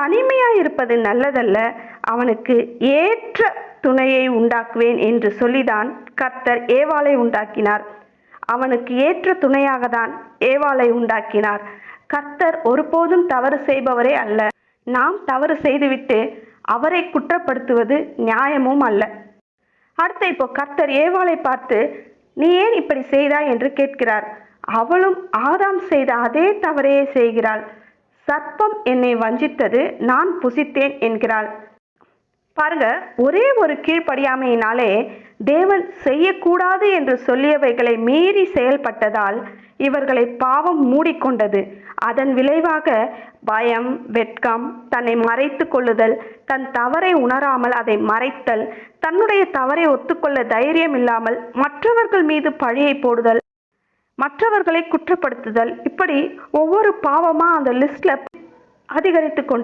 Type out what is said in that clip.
தனிமையாய் இருப்பது நல்லதல்ல, அவனுக்கு ஏற்ற துணையை உண்டாக்குவேன் என்று சொல்லிதான் கர்த்தர் ஏவாளை உண்டாக்கினார். அவனுக்கு ஏற்ற துணையாக தான் ஏவாளை உண்டாக்கினார். கர்த்தர் ஒருபோதும் தவறு செய்பவரே அல்ல. நாம் தவறு செய்துவிட்டு அவரை குற்றப்படுத்துவது நியாயமும் அல்ல. அடுத்து இப்போ கர்த்தர் ஏவாளை பார்த்து, நீ ஏன் இப்படி செய்தாய் என்று கேட்கிறார். அவளும் ஆதாம் செய்த அதே தவறையே செய்கிறாள். சர்ப்பம் என்னை வஞ்சித்தது, நான் புசித்தேன் என்கிறாள். பாருங்க, ஒரே ஒரு கீழ்ப்படியாமையினாலே தேவன் செய்யக்கூடாது என்று சொல்லியவைகளை மீறி செயல்பட்டதால் இவர்களை பாவம் மூடிக்கொண்டது. அதன் விளைவாக பயம், வெட்கம், தன்னை மறைத்து கொள்ளுதல், தன் தவறை உணராமல் அதை மறைத்தல், தன்னுடைய தவறை ஒத்துக்கொள்ள தைரியம் இல்லாமல் மற்றவர்கள் மீது பழியை போடுதல், மற்றவர்களை குற்றப்படுத்துதல், இப்படி ஒவ்வொரு பாவமா அந்த லிஸ்ட்ல அதிகரித்து கொண்டே